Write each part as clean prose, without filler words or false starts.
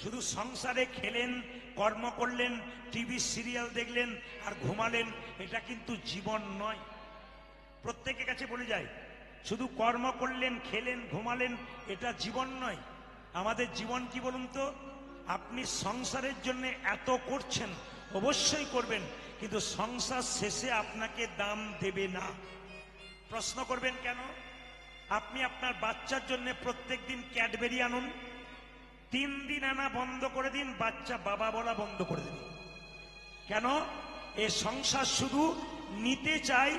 শুধু সংসারে খেলেন, কর্ম করলেন, টিভি সিরিয়াল দেখলেন আর ঘুমালেন, এটা কিন্তু জীবন নয়। প্রত্যেকের কাছে বলে যায়, শুধু কর্ম করলেন, খেলেন, ঘুমালেন, এটা জীবন নয়। আমাদের জীবন কি বলুন তো? আপনি সংসারের জন্য এত করছেন, অবশ্যই করবেন, কিন্তু সংসার শেষে আপনাকে দাম দেবে না। প্রশ্ন করবেন কেন? আপনি আপনার বাচ্চার জন্য প্রত্যেক দিন ক্যাডবেরি আনুন, 3 দিন আনা বন্ধ করে দিন, বাচ্চা বাবা বলা বন্ধ করে দিন। কেন? এ সংসার শুধু নিতে চায়,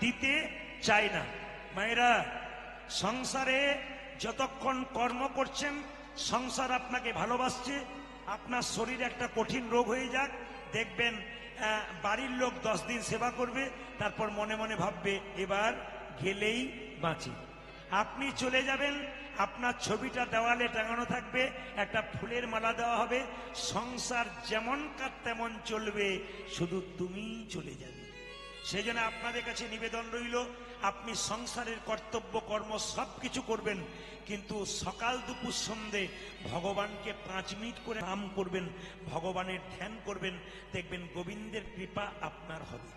দিতে চায় না। মায়েরা, সংসারে যতক্ষণ কর্ম করছেন, সংসার আপনাকে ভালোবাসছে। আপনার শরীরে একটা কঠিন রোগ হয়ে যাক, দেখবেন বাড়ির লোক 10 দিন সেবা করবে, তারপর মনে মনে ভাববে এবার গেলেই বাঁচি। আপনি চলে যাবেন, আপনার ছবিটা দেওয়ালে টাঙানো থাকবে, একটা ফুলের মালা দেওয়া হবে, সংসার যেমন কাজ তেমন চলবে, শুধু তুমিই চলে যাবে। সেই জন্য আপনাদের কাছে নিবেদন রইল, আপনি সংসারের কর্তব্য কর্ম সবকিছু করবেন, কিন্তু সকাল দুপুর সন্ধে ভগবানকে 5 মিনিট করে নাম করবেন, ভগবানের ধ্যান করবেন, দেখবেন গোবিন্দের কৃপা আপনার হবে।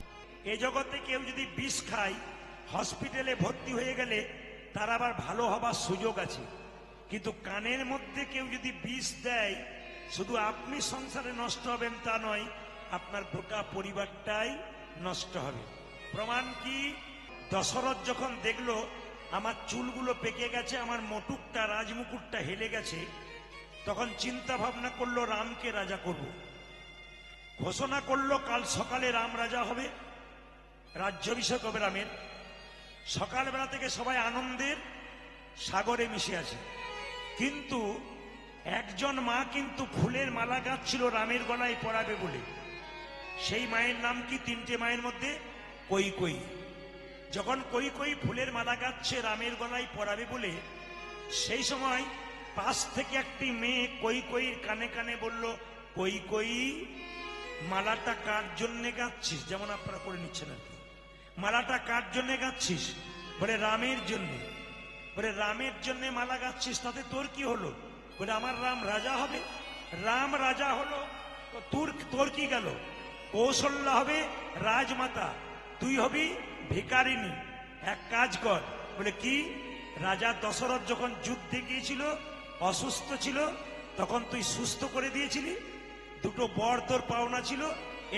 এ জগতে কেউ যদি বিষ খায়, হসপিটালে ভর্তি হয়ে গেলে তার আবার ভালো হবার সুযোগ আছে। কিন্তু কানের মধ্যে কেউ যদি বিষ দেয়, শুধু আপনি সংসারে নষ্ট হবেন তা নয়, আপনার গোটা পরিবারটাই নষ্ট হবে। প্রমাণ কি? দশরথ যখন দেখলো আমার চুলগুলো পেকে গেছে, আমার মটুকটা, রাজমুকুটটা হেলে গেছে, তখন চিন্তা ভাবনা করলো রামকে রাজা করব। ঘোষণা করলো কাল সকালে রাম রাজা হবে, রাজ্যাভিষেক হবে রামের। সকালবেলা থেকে সবাই আনন্দের সাগরে মিশে আছে, কিন্তু একজন মা কিন্তু ফুলের মালা গাঁথছিল রামের গলায় পরাবে বলে। সেই মায়ের নাম কি? 3টে মায়ের মধ্যে কৈকেয়ী। যখন কৈকেয়ী ফুলের মালা গাঁথছে রামের গলায় পরাবে বলে, সেই সময় পাশ থেকে একটি মেয়ে কৈকেয়ীর কানে কানে বলল, কৈকেয়ী, মালাটা কার জন্যে গাঁথছিস? যেমন আপনারা করে নিচ্ছেন আর কি। মালাটা কার জন্যে গাঁথছিস? বলে রামের জন্য। বলে রামের জন্য মালা গাঁথছিস, তাতে তোর কি হলো? বলে আমার রাম রাজা হবে। রাম রাজা হলো তো তোর কি গেল? কৌশল্যা হবে রাজমাতা, তুই হবি ভিখারিনী। এক কাজ কর। বলে কি? রাজা দশরথ যখন যুদ্ধে গিয়েছিল, অসুস্থ ছিল, তখন তুই সুস্থ করে দিয়েছিলি। 2টো বর তোর পাওনা ছিল,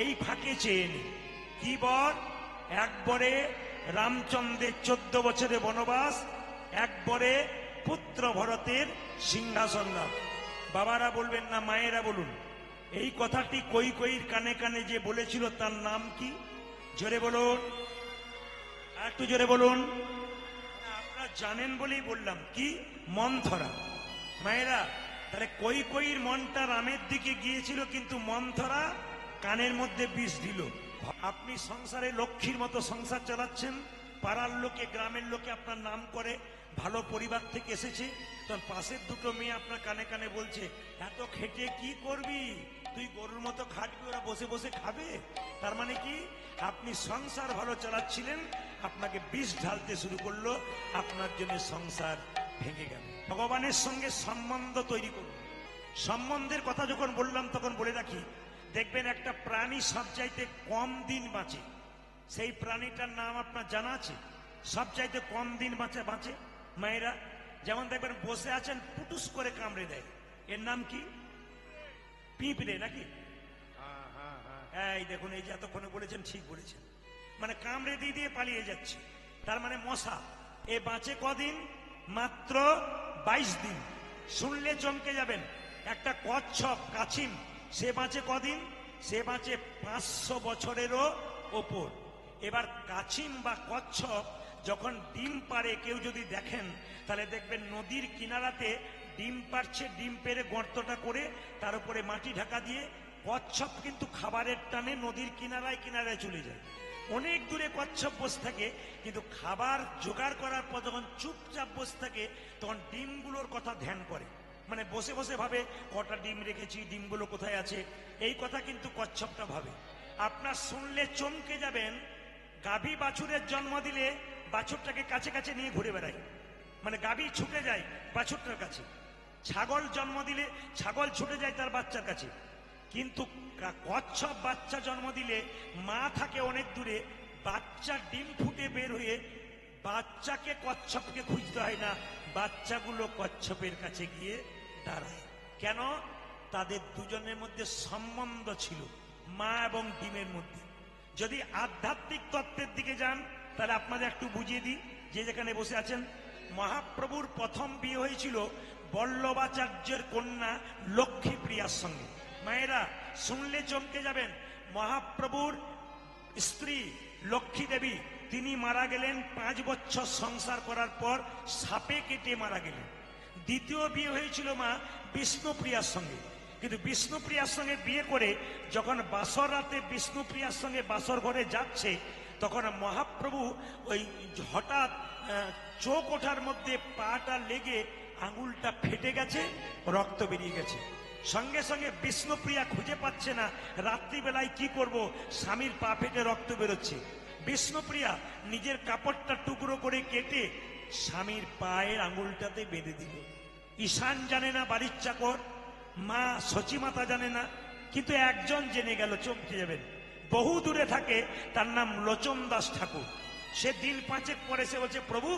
এই ফাঁকে চেয়ে নি। কি বর? একবারে রামচন্দ্রের 14 বছরের বনবাস, একবারে পুত্র ভরতের সিংহাসন লাভ। বাবারা বলবেন না, মায়েরা বলুন, এই কথাটি কৈকেয়ীর কানে কানে যে বলেছিল তার নাম কি? জোরে বলুন, একটু জোরে বলুন। আপনারা জানেন বলেই বললাম, কি? মন্থরা। মায়েরা, তাহলে কৈকেয়ীর মনটা রামের দিকে গিয়েছিল, কিন্তু মন্থরা কানের মধ্যে বিষ দিল। আপনি সংসারে লক্ষ্মীর মতো সংসার চালাচ্ছেন, পাড়ার লোকে, গ্রামের লোকে আপনার নাম করে, ভালো পরিবার থেকে এসেছে, তখন পাশের 2টো মেয়ে আপনার কানে কানে বলছে, এত খেটে কি করবি তুই? গরুর মতো খাটবি, ওরা বসে বসে খাবে। তার মানে কি? আপনি সংসার ভালো চালাচ্ছিলেন, আপনাকে বিষ ঢালতে শুরু করলো, আপনার জন্য সংসার ভেঙে গেল। ভগবানের সঙ্গে সম্বন্ধ তৈরি করুন। সম্বন্ধের কথা যখন বললাম, তখন বলে রাখি, দেখবেন একটা প্রাণী সবচাইতে কম দিন বাঁচে। সেই প্রাণীটার নাম আপনার জানা আছে? সবচাইতে কম দিন বাঁচে মায়েরা, যেমন দেখবেন বসে আছেন, পুটুস করে কামড়ে দেয়, এর নাম কি? পিঁপড়ে নাকি? এই দেখুন, এই যে এতক্ষণে বলেছেন, ঠিক বলেছেন, মানে কামড়ে দিয়ে দিয়ে পালিয়ে যাচ্ছে, তার মানে মশা। এ বাঁচে কদিন? মাত্র 22 দিন। শুনলে চমকে যাবেন। একটা কচ্ছপ, কাছিম, সে বাঁচে কদিন? সে বাঁচে 500 বছরেরও ওপর। এবার কাছিম বা কচ্ছপ যখন ডিম পাড়ে, কেউ যদি দেখেন তাহলে দেখবেন নদীর কিনারাতে ডিম পাড়ছে, ডিম পেড়ে গর্তটা করে তার উপরে মাটি ঢাকা দিয়ে, কচ্ছপ কিন্তু খাবারের টানে নদীর কিনারায় কিনারায় চলে যায়। অনেক দূরে কচ্ছপ বসে থাকে, কিন্তু খাবার জোগাড় করার পর যখন চুপচাপ বসে থাকে, তখন ডিমগুলোর কথা ধ্যান করে, মানে বসে বসে ভাবে কটা ডিম রেখেছি, ডিমগুলো কোথায় আছে, এই কথা কিন্তু কচ্ছপটা ভাবে। আপনার শুনলে চমকে যাবেন, গাভী বাছুরের জন্ম দিলে বাছুরটাকে কাছে কাছে নিয়ে ঘুরে বেড়ায়, মানে গাভী ছুটে যায় বাছুরটার কাছে। ছাগল জন্ম দিলে ছাগল ছুটে যায় তার বাচ্চার কাছে, কিন্তু কচ্ছপ বাচ্চা জন্ম দিলে মা থাকে অনেক দূরে, বাচ্চা ডিম ফুটে বের হয়ে বাচ্চাকে কচ্ছপকে খুঁজতে হয় না, বাচ্চাগুলো কচ্ছপের কাছে গিয়ে দাঁড়ায়। কেন? তাদের দুজনের মধ্যে সম্বন্ধ ছিল, মা এবং ডিমের মধ্যে। যদি আধ্যাত্মিক তত্ত্বের দিকে যান তাহলে আপনাদের একটু বুঝিয়ে দিই, যে যেখানে বসে আছেন, মহাপ্রভুর প্রথম বিয়ে হয়েছিল বল্লভাচার্যের কন্যা লক্ষ্মীপ্রিয়ার সঙ্গে। মায়েরা শুনলে চমকে যাবেন, মহাপ্রভুর স্ত্রী লক্ষ্মী দেবী তিনি মারা গেলেন 5 বছর সংসার করার পর, সাপে কেটে মারা গেলেন। দ্বিতীয় বিয়ে হয়েছিল মা বিষ্ণুপ্রিয়ার সঙ্গে, কিন্তু বিষ্ণুপ্রিয়ার সঙ্গে বিয়ে করে যখন বাসর রাতে বিষ্ণুপ্রিয়ার সঙ্গে বাসর ঘরে যাচ্ছে, তখন মহাপ্রভু ওই হঠাৎ চোখ ওঠার মধ্যে পাটা লেগে আঙুলটা ফেটে গেছে, রক্ত বেরিয়ে গেছে। সঙ্গে সঙ্গে বিষ্ণুপ্রিয়া খুঁজে পাচ্ছে না রাত্রিবেলায় কি করব, স্বামীর পা ফেটে রক্ত বেরোচ্ছে। বিষ্ণুপ্রিয়া নিজের কাপড়টা টুকরো করে কেটে স্বামীর পায়ের আঙুলটাতে বেঁধে দিল। ঈশান জানে না, বাড়ির চাকর মা সচিমাতা জানে না, কিন্তু একজন জেনে গেল, চমকে যাবেন। বহু দূরে থাকে, তার নাম লোচন দাস ঠাকুর। সে দিন 5 পরে সে বলছে, প্রভু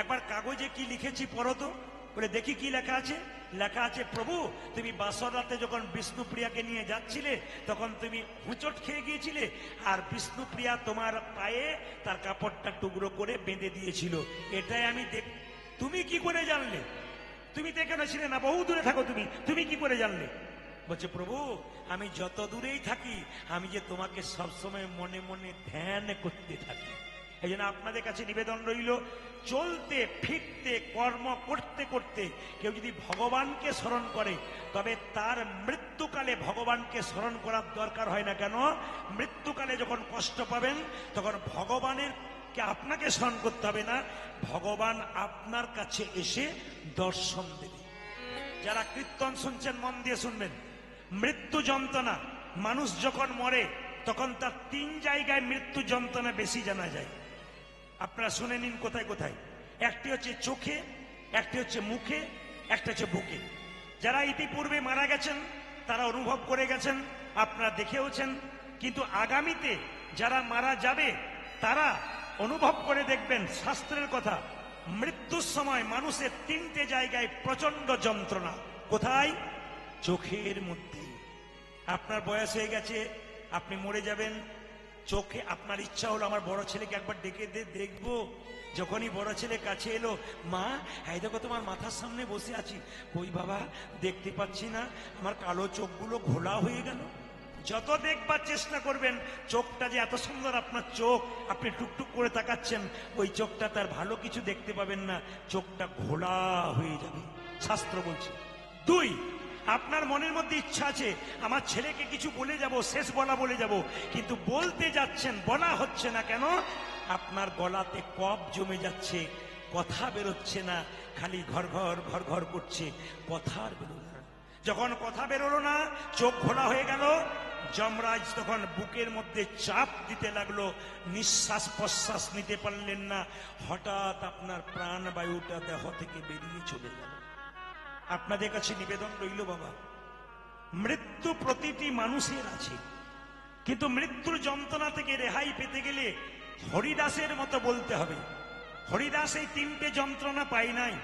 একবার কাগজে কি লিখেছি পড়ো তো। বলে দেখি কি লেখা আছে। লেখা আছে, প্রভু তুমি বাসর রাতে যখন বিষ্ণুপ্রিয়াকে নিয়ে যাচ্ছিলে তখন তুমি হুঁচট খেয়ে গিয়েছিলে, আর বিষ্ণুপ্রিয়া তোমার পায়ে তার কাপড়টা টুকরো করে বেঁধে দিয়েছিল। এটাই আমি তুমি কি করে জানলে? তুমি তো এখানে ছিলে না, বহু দূরে থাকো, তুমি কি করে জানলে? বলছে, প্রভু আমি যত দূরেই থাকি, আমি যে তোমাকে সবসময় মনে মনে ধ্যান করতে থাকি। এই জন্য আপনাদের কাছে নিবেদন রইল, চলতে ফিরতে কর্ম করতে করতে কেউ যদি ভগবানকে স্মরণ করে, তবে তার মৃত্যুকালে ভগবানকে স্মরণ করার দরকার হয় না। কেন? মৃত্যুকালে যখন কষ্ট পাবেন তখন ভগবানের আপনাকে স্মরণ করতে হবে না, ভগবান আপনার কাছে এসে দর্শন দেবে। যারা কীর্তন শুনছেন মন দিয়ে শুনবেন, মৃত্যু যন্ত্রণা, মানুষ যখন মরে তখন তার 3 জায়গায় মৃত্যু যন্ত্রণা বেশি জানা যায়। আপনারা শুনে নিন কোথায় কোথায়। একটি হচ্ছে চোখে, একটি হচ্ছে মুখে, একটা হচ্ছে বুকে। যারা ইতিপূর্বে মারা গেছেন তারা অনুভব করে গেছেন, আপনারা দেখেওছেন, কিন্তু আগামীতে যারা মারা যাবে তারা অনুভব করে দেখবেন। শাস্ত্রের কথা, মৃত্যুর সময় মানুষের 3টে জায়গায় প্রচন্ড যন্ত্রণা। কোথায়? চোখের মধ্যে। আপনার বয়স হয়ে গেছে, আপনি মরে যাবেন, চোখে আপনার ইচ্ছা হলো আমার বড় ছেলেকে একবার ডেকে দেখবো। যখনই বড় ছেলে কাছে এলো, মা এই দেখো তোমার মাথার সামনে বসে আছি। কই বাবা, দেখতে পাচ্ছি না, আমার কালো চোখগুলো ঘোলা হয়ে গেল। যত দেখবার চেষ্টা করবেন, চোখটা যে এত সুন্দর আপনার চোখ, আপনি টুকটুক করে তাকাচ্ছেন, ওই চোখটা তার ভালো কিছু দেখতে পাবেন না, চোখটা ঘোলা হয়ে যাবে, শাস্ত্র বলছে। 2, আপনার মনের মধ্যে ইচ্ছা আছে আমার ছেলেকে কিছু বলে যাব, শেষ বলা বলে যাব, কিন্তু বলতে যাচ্ছেন, বলা হচ্ছে না। কেন? আপনার গলাতে কফ জমে যাচ্ছে, কথা বেরোচ্ছে না, খালি ঘর ঘর ঘর ঘর করছে, কথা আর বেরোলো না। যখন কথা বেরোলো না, চোখ ঘোলা হয়ে গেল, যমরাজ তখন বুকের মধ্যে চাপ দিতে লাগলো, নিঃশ্বাস প্রশ্বাস নিতে পারলেন না, হঠাৎ আপনার প্রাণবায়ুটা দেহ থেকে বেরিয়ে চলে গেল। আপনাদের কাছে নিবেদন রইল, বাবা মৃত্যু প্রতিটি মানুষের আছে, কিন্তু মৃত্যুর যন্ত্রণা থেকে রেহাই পেতে গেলে হরিদাসের মতো বলতে হবে। হরিদাস এই 3টে যন্ত্রণা পায় নাই,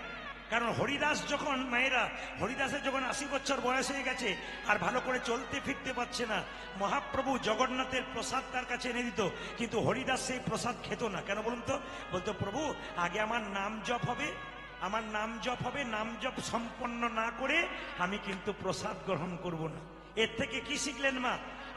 কারণ হরিদাস যখন, মায়েরা, হরিদাসের যখন 80 বছর বয়স হয়ে গেছে আর ভালো করে চলতে ফিরতে পারছে না, মহাপ্রভু জগন্নাথের প্রসাদ তার কাছে এনে দিত, কিন্তু হরিদাস সেই প্রসাদ খেত না। কেন বলুন তো? বলতো, প্রভু আগে আমার নাম জপ হবে, আমার নাম জপ হবে, নাম জপ সম্পন্ন না করে আমি কিন্তু প্রসাদ গ্রহণ করব না। এর থেকে কি শিখলেন মা?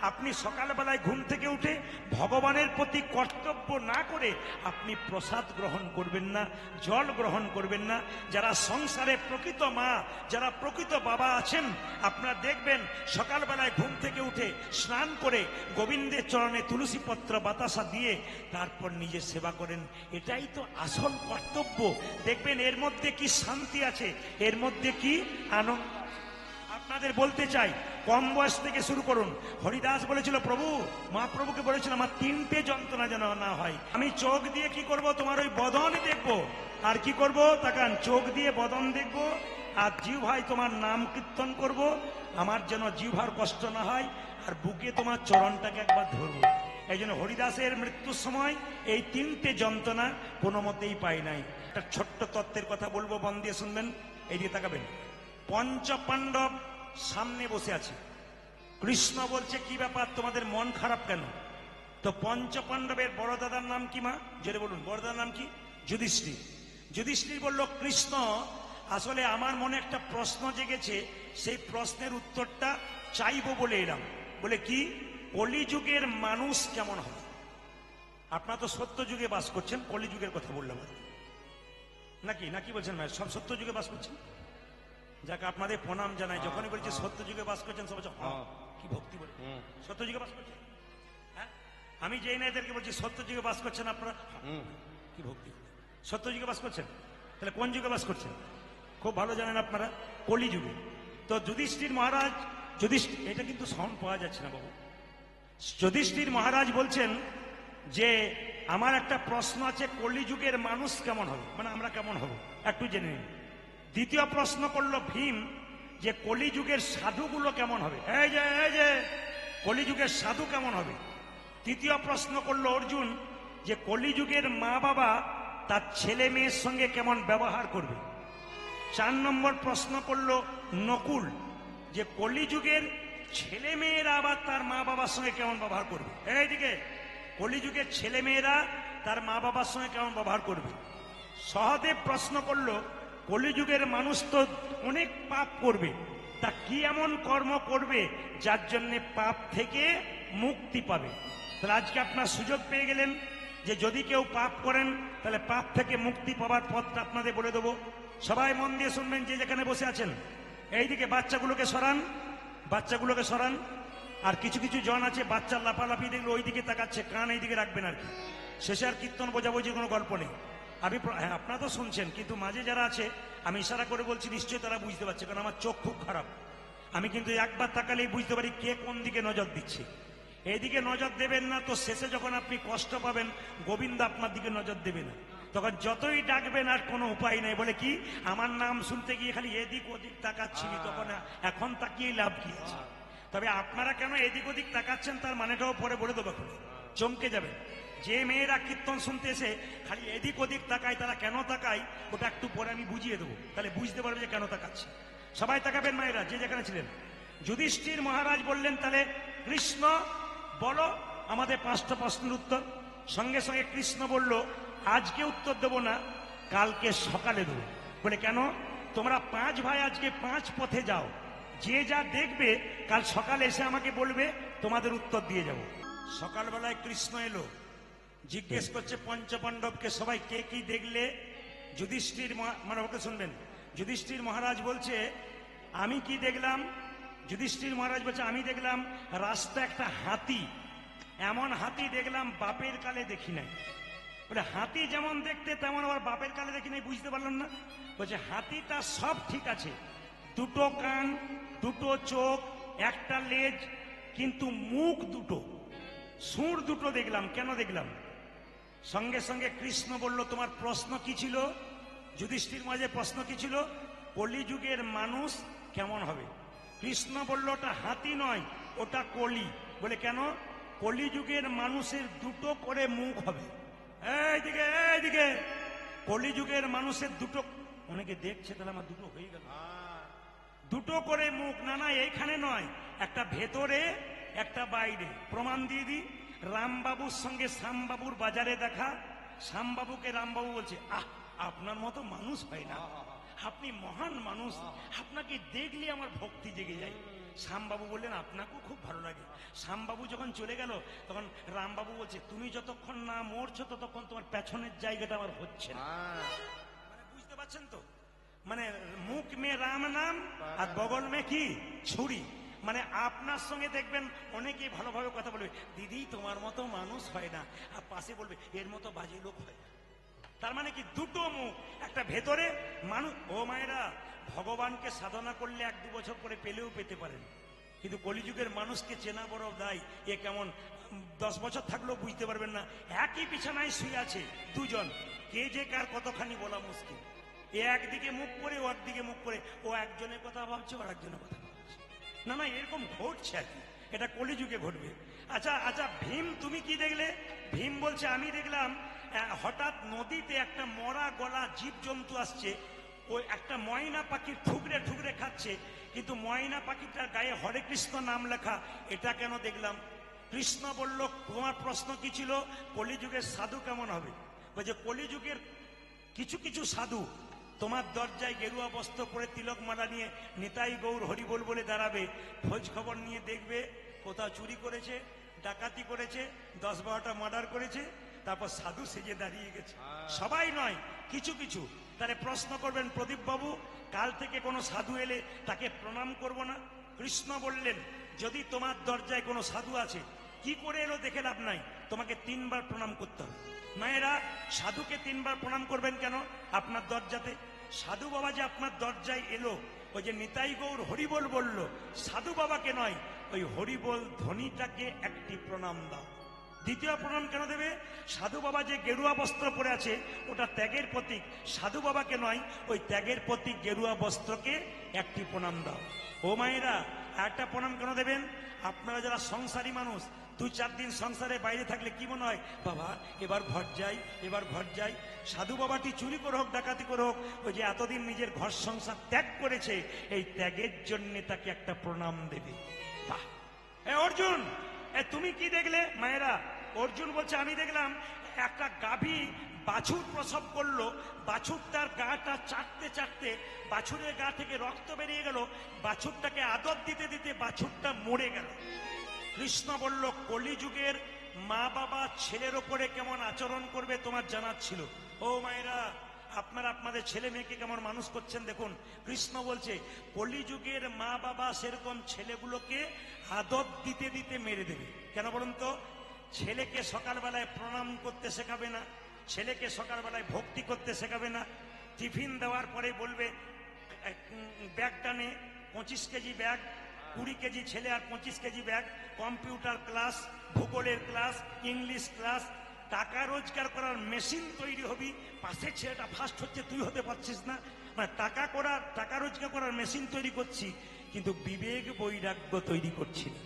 আপনি সকালবেলায় ঘুম থেকে উঠে ভগবানের প্রতি কর্তব্য না করে আপনি প্রসাদ গ্রহণ করবেন না, জল গ্রহণ করবেন না। যারা সংসারে প্রকৃত মা, যারা প্রকৃত বাবা আছেন, আপনারা দেখবেন সকালবেলায় ঘুম থেকে উঠে স্নান করে গোবিন্দের চরণে তুলসী পত্র বাতাসা দিয়ে তারপর নিজের সেবা করেন। এটাই তো আসল কর্তব্য। দেখবেন এর মধ্যে কি শান্তি আছে, এর মধ্যে কি আনন্দ। আপনাদের বলতে চাই, কম বয়স থেকে শুরু করুন। হরিদাস বলেছিল, প্রভু মহাপ্রভুকে বলেছিল আমার 3টে যন্ত্রণা যেন না হয়। আমি চোখ দিয়ে কি করব? তোমার ওই বদন দেখবো। আর কি করব? তাকান, চোখ দিয়ে বদন দেখবো, আর জিহ্বায় তোমার নাম কীর্তন করব, আমার যেন জিহ্বার কষ্ট না হয়, আর বুকে তোমার চরণটাকে একবার ধরবো। এই জন্য হরিদাসের মৃত্যুর সময় এই তিনটে যন্ত্রণা কোনো মতেই পাই নাই। একটা ছোট্ট তত্ত্বের কথা বলবো, মন দিয়ে শুনবেন, এই দিয়ে তাকাবেন। পঞ্চপাণ্ডব সামনে বসে আছে, কৃষ্ণ বলছে কি ব্যাপার তোমাদের মন খারাপ কেন? তো পঞ্চপাণ্ডবের বড় দাদার নাম কি মা? জোরে বলুন, বড় দাদার নাম কি? যুধিষ্ঠির। যুধিষ্ঠির বলল, কৃষ্ণ আসলে আমার মনে একটা প্রশ্ন জেগেছে, সেই প্রশ্নের উত্তরটা চাইবো বলে এলাম। বলে কি? কলিযুগের মানুষ কেমন হবে? আপনারা তো সত্য যুগে বাস করছেন, কলিযুগের কথা বললাম নাকি? নাকি বলছেন ভাই? সব সত্য যুগে বাস করছেন, যাকে আপনাদের প্রণাম জানাই। যখনই বলছি সত্য যুগে বাস করছেন, সব কি ভক্তি বলে, সত্য যুগে বাস করছেন। হ্যাঁ, আমি যেই না এদেরকে বলছি সত্য যুগে বাস করছেন আপনারা, কি ভক্তি, সত্য যুগে বাস করছেন। তাহলে কোন যুগে বাস করছেন? খুব ভালো জানেন আপনারা, কলিযুগে। তো যুধিষ্ঠির মহারাজ, এটা কিন্তু সাউন্ড পাওয়া যাচ্ছে না বাবু। যুধিষ্ঠির মহারাজ বলছেন যে আমার একটা প্রশ্ন আছে, কলিযুগের মানুষ কেমন হবে, মানে আমরা কেমন হব একটু জেনে নিন। দ্বিতীয় প্রশ্ন করলো ভীম যে কলিযুগের সাধুগুলো কেমন হবে, এই যে কলিযুগের সাধু কেমন হবে। তৃতীয় প্রশ্ন করলো অর্জুন যে কলিযুগের মা বাবা তার ছেলে মেয়ের সঙ্গে কেমন ব্যবহার করবে। 4 নম্বর প্রশ্ন করলো নকুল যে কলিযুগের ছেলে মেয়েরা আবার তার মা বাবার সঙ্গে কেমন ব্যবহার করবে। এইদিকে কলিযুগের ছেলে মেয়েরা তার মা বাবার সঙ্গে কেমন ব্যবহার করবে। সহদেব প্রশ্ন করলো কলিযুগের মানুষ তো অনেক পাপ করবে, তা কি এমন কর্ম করবে যার জন্য পাপ থেকে মুক্তি পাবে। তাহলে আজকে আপনার সুযোগ পেয়ে গেলেন যে যদি কেউ পাপ করেন তাহলে পাপ থেকে মুক্তি পাওয়ার পথটা আপনাদের বলে দেবো। সবাই মন দিয়ে শুনবেন, যে যেখানে বসে আছেন। এইদিকে বাচ্চাগুলোকে সরান, বাচ্চাগুলোকে সরান। আর কিছু কিছু জন আছে বাচ্চার লাফালাফি দেখলে ওই দিকে তাকাচ্ছে, কান এই দিকে রাখবেন আর কি। শেষে আর কীর্তন বোঝাবুঝি কোনো গল্প নেই। আমি আপনারা তো শুনছেন, কিন্তু মাঝে যারা আছে আমি ইশারা করে বলছি, নিশ্চয়ই তারা বুঝতে পারছে, কারণ আমার চোখ খুব খারাপ। আমি কিন্তু একবার তাকালেই বুঝতে পারি কে কোন দিকে নজর দিচ্ছে। এইদিকে নজর দেবেন না তো শেষে যখন আপনি কষ্ট পাবেন, গোবিন্দ আপনার দিকে নজর দেবে না। তখন যতই ডাকবেন আর কোনো উপায় নেই। বলে কি, আমার নাম শুনতে গিয়ে খালি এদিক ওদিক তাকাচ্ছিলি, তখন এখন তাকিয়ে লাভ কি আছে। তবে আপনারা কেন এদিক ওদিক তাকাচ্ছেন তার মানেটাও পরে বলে দেবো, চমকে যাবেন। যে মেয়েরা কীর্তন শুনতে এসে খালি এদিক ওদিক তাকায়, তারা কেন তাকায় ওটা একটু পরে আমি বুঝিয়ে দেবো, তাহলে বুঝতে পারবে যে কেন তাকাচ্ছে। সবাই তাকাবেন মায়েরা, যে যেখানে ছিলেন। যুধিষ্ঠির মহারাজ বললেন, তাহলে কৃষ্ণ বলো আমাদের 5টা প্রশ্নের উত্তর। সঙ্গে সঙ্গে কৃষ্ণ বলল, আজকে উত্তর দেবো না, কালকে সকালে দেবো। বলে কেন? তোমরা 5 ভাই আজকে 5 পথে যাও, যে যা দেখবে কাল সকালে এসে আমাকে বলবে, তোমাদের উত্তর দিয়ে যাব। সকালবেলায় কৃষ্ণ এলো, জিজ্ঞেস করছে পঞ্চপাণ্ডবকে, সবাই কে কি দেখলে। যুধিষ্ঠির মানে ওকে শুনবেন, যুধিষ্ঠির মহারাজ বলছে আমি কি দেখলাম। যুধিষ্ঠির মহারাজ বলছে আমি দেখলাম রাস্তা একটা হাতি, এমন হাতি দেখলাম বাপের কালে দেখি নাই। বলে হাতি যেমন দেখতে তেমন আবার বাপের কালে দেখি নাই, বুঝতে পারলাম না। বলছে হাতিটা সব ঠিক আছে, 2টো কান, 2টো চোখ, একটা লেজ, কিন্তু মুখ 2টো, সুর 2টো দেখলাম। কেন দেখলাম? সঙ্গে সঙ্গে কৃষ্ণ বলল, তোমার প্রশ্ন কি ছিল? যুধিষ্ঠির মাঝে প্রশ্ন কি ছিল? কলিযুগের মানুষ কেমন হবে। কৃষ্ণ বলল, ওটা হাতি নয়, ওটা কলি। বলে কেন? কলিযুগের মানুষের 2টো করে মুখ হবে। এইদিকে কলিযুগের মানুষের 2টো, অনেকে দেখছে, তাহলে আমার 2টো হয়ে গেল। 2টো করে মুখ, না এইখানে নয়, একটা ভেতরে একটা বাইরে। প্রমাণ দিয়ে দিই, রামবাবুর সঙ্গে শ্যামবাবুর বাজারে দেখা। শ্যামবাবুকে রামবাবু বলছে, আপনার মতো মানুষ হয় না, আপনি মহান মানুষ, আপনাকে দেখলে আমার ভক্তি জেগে যায়। শ্যামবাবু বললেন, আপনাকেও খুব ভালো লাগে। শ্যামবাবু যখন চলে গেল তখন রামবাবু বলছে, তুমি যতক্ষণ না মরছো ততক্ষণ তোমার পেছনের জায়গাটা আমার হচ্ছে না। মানে বুঝতে পারছেন তো, মানে মুখ মে রাম নাম আর বগল মে কি ছুরি। মানে আপনার সঙ্গে দেখবেন অনেকেই ভালোভাবে কথা বলবে, দিদি তোমার মতো মানুষ হয় না, আর পাশে বলবে এর মতো বাজে লোক হয় না। তার মানে কি, 2টো মুখ, একটা ভেতরে মানুষ। ও মায়েরা, ভগবানকে সাধনা করলে 1-2 বছর পরে পেলেও পেতে পারেন, কিন্তু কলিযুগের মানুষকে চেনা বড় দায়। এ কেমন 10 বছর থাকলেও বুঝতে পারবেন না। একই বিছানায় শুয়ে আছে 2 জন, কে যে কার কতখানি বলা মুশকিল। এ একদিকে মুখ করে, ও একদিকে মুখ করে, ও একজনের কথা ভাবছে, ও একজনের কথা ভাবছে। না না, এরকম ঘটছে আর কি, এটা কলিযুগে ঘটবে। আচ্ছা আচ্ছা, ভীম তুমি কি দেখলে? ভীম বলছে আমি দেখলাম হঠাৎ নদীতে একটা মরা গলা জীবজন্তু আসছে, ওই একটা ময়না পাখি ঠুকরে ঠুকরে খাচ্ছে, কিন্তু ময়না পাখিটার গায়ে হরে কৃষ্ণ নাম লেখা। এটা কেন দেখলাম? কৃষ্ণ বলল, তোমার প্রশ্ন কি ছিল? কলিযুগের সাধু কেমন হবে? বলছে কলিযুগের কিছু কিছু সাধু তোমার দরজায় গেরুয়া বস্ত্র পরে তিলক মালা নিয়ে নিতাই গৌর হরিবোল বলে দাঁড়াবে, খোঁজ খবর নিয়ে দেখবে কোথাও চুরি করেছে, ডাকাতি করেছে, 10-12টা মার্ডার করেছে, তারপর সাধু সেজে দাঁড়িয়ে গেছে। সবাই নয়, কিছু কিছু। তাহলে প্রশ্ন করবেন, প্রদীপ বাবু কাল থেকে কোনো সাধু এলে তাকে প্রণাম করব না? কৃষ্ণ বললেন, যদি তোমার দরজায় কোনো সাধু আছে, কি করে এলো দেখে লাভ নাই, তোমাকে 3 বার প্রণাম করতে হবে। মায়েরা, সাধুকে 3 বার প্রণাম করবেন কেন? আপনার দরজাতে সাধু বাবা যে আপনার দরজায় এলো, ওই যে নিতাই গৌর হরিবোল বলল, সাধু বাবাকে নয়, ওই হরিবোল ধ্বনিটাকে একটি প্রণাম দাও। দ্বিতীয় প্রণাম কেন দেবে? সাধু বাবা যে গেরুয়া বস্ত্র পরে আছে, ওটা ত্যাগের প্রতীক। সাধু বাবাকে নয়, ওই ত্যাগের প্রতীক গেরুয়া বস্ত্রকে একটি প্রণাম দাও। ও মায়েরা, একটা প্রণাম কেন দেবেন? আপনারা যারা সংসারী মানুষ, 2-4 দিন সংসারে বাইরে থাকলে কি মনে হয়, বাবা এবার ঘর যাই, এবার ঘর যাই। সাধু বাবাটি চুরি করে হোক, ডাকাতি করে হোক, ওই যে এতদিন নিজের ঘর সংসার ত্যাগ করেছে, এই ত্যাগের জন্য তাকে একটা প্রণাম দেবে। বাহ! অর্জুন, তুমি কি দেখলে? মায়েরা, অর্জুন বলছে আমি দেখলাম একটা গাভী বাছুর প্রসব করলো, বাছুরটার গাটা চাটতে চাটতে বাছুরের গা থেকে রক্ত বেরিয়ে গেল, বাছুরটাকে আদর দিতে দিতে বাছুরটা মরে গেল। কৃষ্ণ বলল, কলিযুগের মা বাবা ছেলের ওপরে কেমন আচরণ করবে তোমার জানার ছিল। ও মায়েরা, আপনারা আপনাদের ছেলে মেয়েকে কেমন মানুষ করছেন দেখুন। কৃষ্ণ বলছে কলিযুগের মা বাবা সেরকম ছেলেগুলোকে আদর দিতে দিতে মেরে দেবে। কেন বলুন তো? ছেলেকে সকালবেলায় প্রণাম করতে শেখাবে না, ছেলেকে সকালবেলায় ভক্তি করতে শেখাবে না। টিফিন দেওয়ার পরে বলবে ব্যাগটা নে, 25 কেজি ব্যাগ, 20 কেজি ছেলে আর 25 কেজি ব্যাগ, কম্পিউটার ক্লাস, ভূগোলের ক্লাস, ইংলিশ ক্লাস। টাকা রোজগার করার মেশিন তৈরি হবি, পাশের ছেলেটা ফার্স্ট হচ্ছে, তুই হতে পারছিস না। মানে টাকা রোজগার করার মেশিন তৈরি করছি, কিন্তু বিবেক বৈরাগ্য তৈরি করছি না।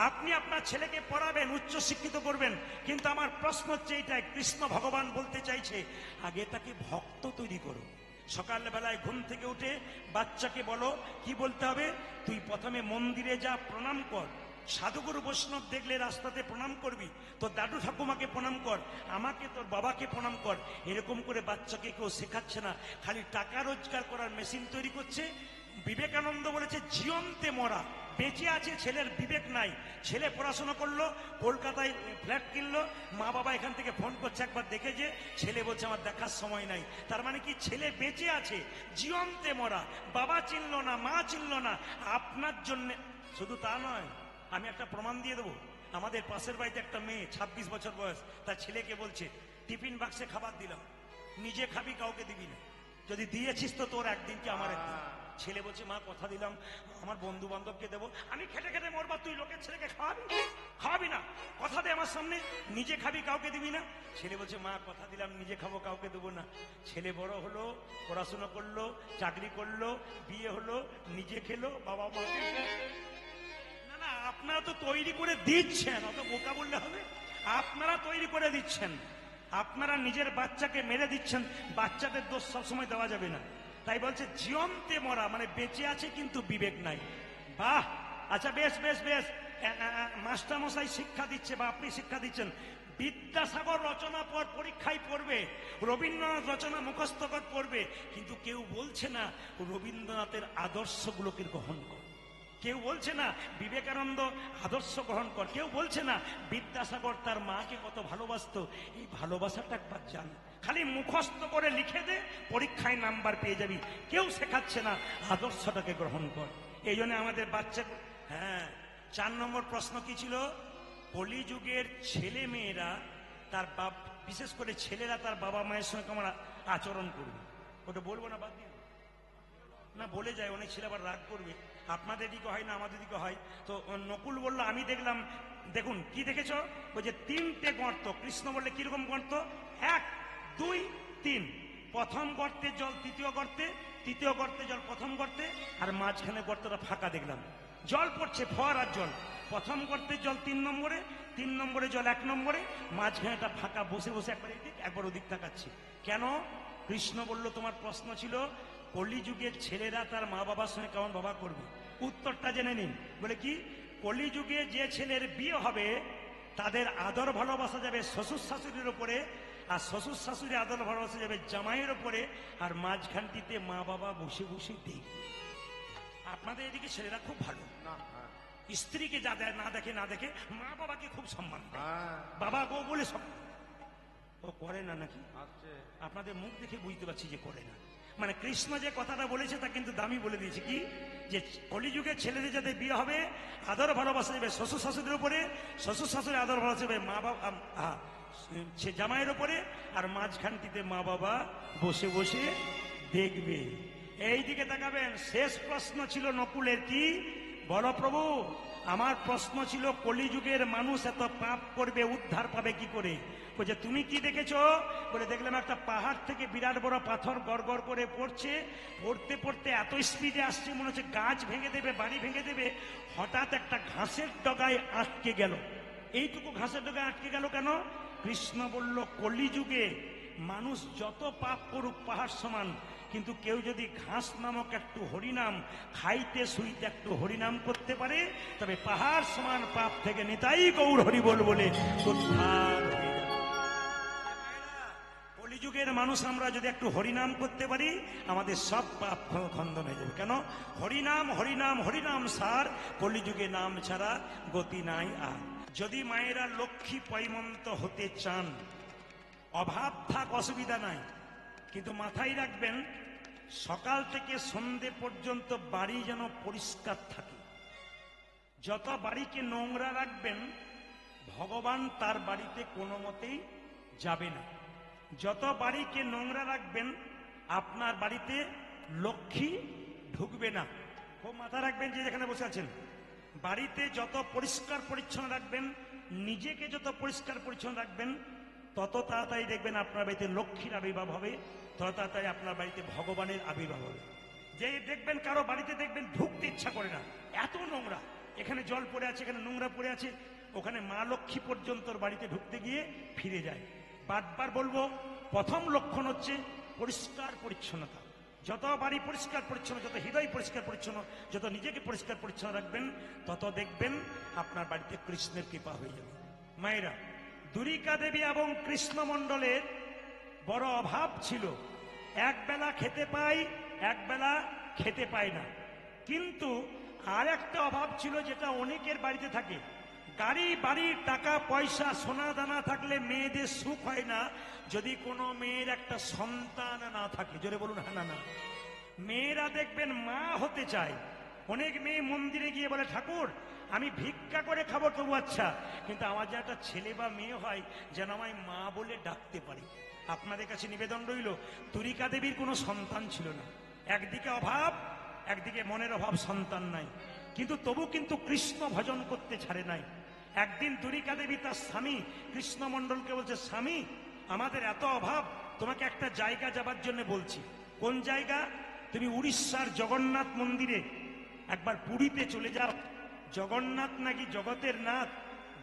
আপনি আপনার ছেলেকে পড়াবেন, উচ্চ শিক্ষিত করবেন, কিন্তু আমার প্রশ্ন হচ্ছে এইটাই, কৃষ্ণ ভগবান বলতে চাইছে আগে তাকে ভক্ত তৈরি করো। সকালবেলায় ঘুম থেকে উঠে বাচ্চাকে বলো কি বলতে হবে, তুই প্রথমে মন্দিরে যা, প্রণাম কর, সাধুগুরু বৈষ্ণব দেখলে রাস্তাতে প্রণাম করবি, তোর দাদু ঠাকুমাকে প্রণাম কর, আমাকে তোর বাবাকে প্রণাম কর। এরকম করে বাচ্চাকে কেউ শেখাচ্ছে না, খালি টাকা রোজগার করার মেশিন তৈরি করছে। বিবেকানন্দ বলেছে জিয়ন্তে মরা, বেঁচে আছে, ছেলের বিবেক নাই। ছেলে পড়াশোনা করলো, কলকাতায় ফ্ল্যাট কিনলো, মা বাবা এখান থেকে ফোন করছে একবার দেখে যে, ছেলে বলছে আমার দেখার সময় নাই। তার মানে কি? ছেলে বেঁচে আছে, জিয়ন্তে মরা, বাবা চিনলো না, মা চিনলো না। আপনার জন্য শুধু তা নয়, আমি একটা প্রমাণ দিয়ে দেবো। আমাদের পাশের বাড়িতে একটা মেয়ে, 26 বছর বয়স, তার ছেলেকে বলছে টিফিন বাক্সে খাবার দিলাম, নিজে খাবি, কাউকে দিবি না, যদি দিয়েছিস তো তোর একদিন কি আমার একদিন। ছেলে বলছে মা কথা দিলাম আমার বন্ধু বান্ধবকে দেবো, আমি খেটে খেটে মরবা, তুই লোকের ছেলেকে খাওয়াবি না, কথা দে আমার সামনে, নিজে খাবি কাউকে দিবি না। ছেলে বলছে মা কথা দিলাম নিজে খাবো, কাউকে দেবো না। ছেলে বড় হলো, পড়াশোনা করলো, চাকরি করলো, বিয়ে হলো, নিজে খেলো, বাবা মা। না না, আপনারা তো তৈরি করে দিচ্ছেন, অত বোকা বললে হবে? আপনারা তৈরি করে দিচ্ছেন, আপনারা নিজের বাচ্চাকে মেরে দিচ্ছেন। বাচ্চাদের দোষ সবসময় দেওয়া যাবে না। তাই বলছে জিয়ন্তে মরা, মানে বেঁচে আছে কিন্তু বিবেক নাই। বাহ! আচ্ছা বেশ বেশ বেশ, মাস্টার মশাই শিক্ষা দিচ্ছে বা আপনি শিক্ষা দিচ্ছেন, বিদ্যাসাগর রচনা পরীক্ষায় পড়বে, রবীন্দ্রনাথ রচনা মুখস্থ করে পড়বে, কিন্তু কেউ বলছে না রবীন্দ্রনাথের আদর্শগুলোকে গ্রহণ কর, কেউ বলছে না বিবেকানন্দ আদর্শ গ্রহণ কর, কেউ বলছে না বিদ্যাসাগর তার মাকে কত ভালোবাসতো, এই ভালোবাসাটা একবার জান। খালি মুখস্থ করে লিখে দে, পরীক্ষায় নাম্বার পেয়ে যাবি, কেউ শেখাচ্ছে না আদর্শটাকে গ্রহণ কর। এই জন্য আমাদের বাচ্চা। হ্যাঁ, 4 নম্বর প্রশ্ন কি ছিল? কলিযুগের ছেলে মেয়েরা তার বিশেষ করে ছেলেরা তার বাবা মায়ের সঙ্গে কেমন আচরণ করবে। ওটা বলবো না, বাদ দিয়ে না, বলে যায়, অনেক ছেলে আবার রাগ করবে। আপনাদের দিকে হয় না, আমাদের দিকে হয়। তো নকুল বলল আমি দেখলাম, দেখুন কি দেখেছ? ওই যে 3টে গর্ত। কৃষ্ণ বললে কিরকম গর্ত? 1, 2, 3। প্রথম গর্তে জল তৃতীয় গর্তে, তৃতীয় গর্তে জল প্রথম গর্তে, আর মাঝখানে গর্তটা ফাঁকা দেখলাম। জল পড়ছে, ফোয়ারার জল। প্রথম গর্তের জল 3 নম্বরে, 3 নম্বরে জল 1 নম্বরে, মাঝখানেটা ফাঁকা। বসে বসে একবার এদিক একবার ওদিক তাকাচ্ছি। কেন? কৃষ্ণ বলল, তোমার প্রশ্ন ছিল কলিযুগের ছেলেরা তার মা বাবার সঙ্গে কেমন বাবা করবে। উত্তরটা জেনে নিন। বলে কি? কলিযুগে যে ছেলের বিয়ে হবে তাদের আদর ভালোবাসা যাবে শ্বশুর শাশুড়ির ওপরে, আর শ্বশুর শাশুড়ি আদর ভালোবাসা যাবে জামাইয়ের ওপরে, আর মাঝখানটিতে মা বাবা বসে বসে দেখবে। আপনাদের এদিকে ছেলেরা খুব ভালো, স্ত্রীকে যা না দেখে না দেখে মা বাবাকে খুব সম্মান দেয়, বাবা গো বলে সব। ও করে না নাকি? আপনাদের মুখ দেখে বুঝতে পারছি যে করে না। মানে কৃষ্ণ যে কথাটা বলেছে তা কিন্তু দামি বলে দিয়েছে। কি? যে কলিযুগের ছেলেদের যাতে বিয়ে হবে আদর ভালোবাসা যাবে শ্বশুর শাশুড়ির উপরে, শ্বশুর শাশুড়ি আদর ভালোবাসা যাবে মা বাবা সে জামাইয়ের উপরে, আর মাঝখানটিতে মা বাবা বসে বসে দেখবে। এই দিকে তাকাবেন। শেষ প্রশ্ন ছিল নকুলের, কি? বলো প্রভু, আমার প্রশ্ন ছিল কলিযুগের মানুষ এত পাপ করবে, উদ্ধার পাবে কি করে? বলছে তুমি কি দেখেছো? বলে দেখলাম একটা পাহাড় থেকে বিরাট বড় পাথর গড় করে পড়ছে, পড়তে পড়তে এত স্পিডে আসছে মনে হচ্ছে গাছ ভেঙে দেবে, বাড়ি ভেঙে দেবে। হঠাৎ একটা ঘাসের ডগায় আটকে গেল। এইটুকু ঘাসের ডগায় আটকে গেল কেন? কৃষ্ণ বলল, কলিযুগে মানুষ যত পাপ করুক পাহাড় সমান, কিন্তু কেউ যদি ঘাস নামক একটু হরিনাম খাইতে শুইতে একটু হরিনাম করতে পারে, তবে পাহাড় সমান পাপ থেকে নিতাই গৌর হরি বল বলে উদ্ধার হয়ে যাবে। কলিযুগের মানুষ আমরা যদি একটু হরিনাম করতে পারি, আমাদের সব পাপ খণ্ডন হয়ে যাবে। কেন? হরিনাম হরিনাম হরিনাম সার, কলিযুগে নাম ছাড়া গতি নাই। আর যদি মায়েরা লক্ষ্মী পয়মন্ত হতে চান, অভাব থাক অসুবিধা নাই, কিন্তু মাথায় রাখবেন সকাল থেকে সন্ধে পর্যন্ত বাড়ি যেন পরিষ্কার থাকে। যত বাড়িকে নোংরা রাখবেন ভগবান তার বাড়িতে কোনো মতেই যাবে না। যত বাড়িকে নোংরা রাখবেন আপনার বাড়িতে লক্ষ্মী ঢুকবে না। খুব মাথা রাখবেন যে যেখানে বসে আছেন, বাড়িতে যত পরিষ্কার পরিচ্ছন্ন রাখবেন, নিজেকে যত পরিষ্কার পরিচ্ছন্ন রাখবেন, তত তাড়াতাড়ি দেখবেন আপনার বাড়িতে লক্ষ্মীর আবির্ভাব হবে, তত তাড়াতাড়ি আপনার বাড়িতে ভগবানের আবির্ভাব হবে। যে দেখবেন কারো বাড়িতে দেখবেন ঢুকতে ইচ্ছা করে না, এত নোংরা, এখানে জল পড়ে আছে, এখানে নোংরা পড়ে আছে, ওখানে মা লক্ষ্মী পর্যন্ত বাড়িতে ঢুকতে গিয়ে ফিরে যায়। বারবার বলবো, প্রথম লক্ষণ হচ্ছে পরিষ্কার পরিচ্ছন্নতা। যত বাড়ি পরিষ্কার পরিচ্ছন্ন, যত হৃদয় পরিষ্কার পরিচ্ছন্ন, যত নিজেকে পরিষ্কার পরিচ্ছন্ন রাখবেন, তত দেখবেন আপনার বাড়িতে কৃষ্ণের কৃপা হয়ে যাবে। মায়েরা, দুরিকা দেবী এবং কৃষ্ণ মণ্ডলের বড় অভাব ছিল। একবেলা খেতে পাই, একবেলা খেতে পায় না। কিন্তু আর একটা অভাব ছিল যেটা অনেকের বাড়িতে থাকে। গাড়ি বাড়ির টাকা পয়সা সোনা দানা থাকলে মেয়েদের সুখ হয় না, যদি কোনো মেয়ের একটা সন্তান না থাকে। জোরে বলুন হ্যাঁ না না। মেয়েরা দেখবেন মা হতে চায়। অনেক মেয়ে মন্দিরে গিয়ে বলে, ঠাকুর আমি ভিক্ষা করে খাবো তবু আচ্ছা, কিন্তু আমার যে একটা ছেলে বা মেয়ে হয় যেন আমায় মা বলে ডাকতে পারে। আপনাদের কাছে নিবেদন রইল, তুরিকা দেবীর কোনো সন্তান ছিল না। একদিকে অভাব, একদিকে মনের অভাব, সন্তান নাই, কিন্তু তবু কিন্তু কৃষ্ণ ভজন করতে ছাড়ে নাই। একদিন তুরিকা দেবী তার স্বামী কৃষ্ণ মণ্ডলকে বলছে, স্বামী আমাদের এত অভাব, তোমাকে একটা জায়গা যাবার জন্য বলছি। কোন জায়গা? তুমি উড়িষ্যার জগন্নাথ মন্দিরে একবার পুরীতে চলে যাও। জগন্নাথ নাকি জগতের নাথ,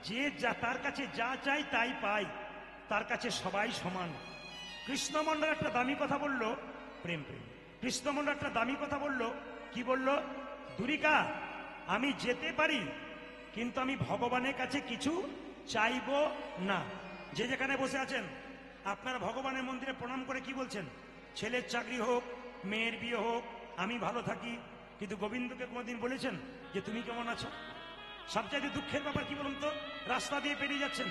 যে যা তার কাছে যা চাই তাই পায়, তার কাছে সবাই সমান। কৃষ্ণমণ্ডল একটা দামি কথা বলল, প্রেম প্রেম। কৃষ্ণমণ্ডল একটা দামি কথা বলল, কি বলল? দুরিকা, আমি যেতে পারি, কিন্তু আমি ভগবানের কাছে কিছু চাইব না। যে যেখানে বসে আছেন আপনারা ভগবানের মন্দিরে প্রণাম করে কি বলছেন? ছেলের চাকরি হোক, মেয়ের বিয়ে হোক, আমি ভালো থাকি। কিন্তু গোবিন্দকে কোনোদিন বলেছেন যে তুমি কেমন আছো? সবচাইতে দুঃখের ব্যাপার কি বলুন তো, রাস্তা দিয়ে পেরিয়ে যাচ্ছেন,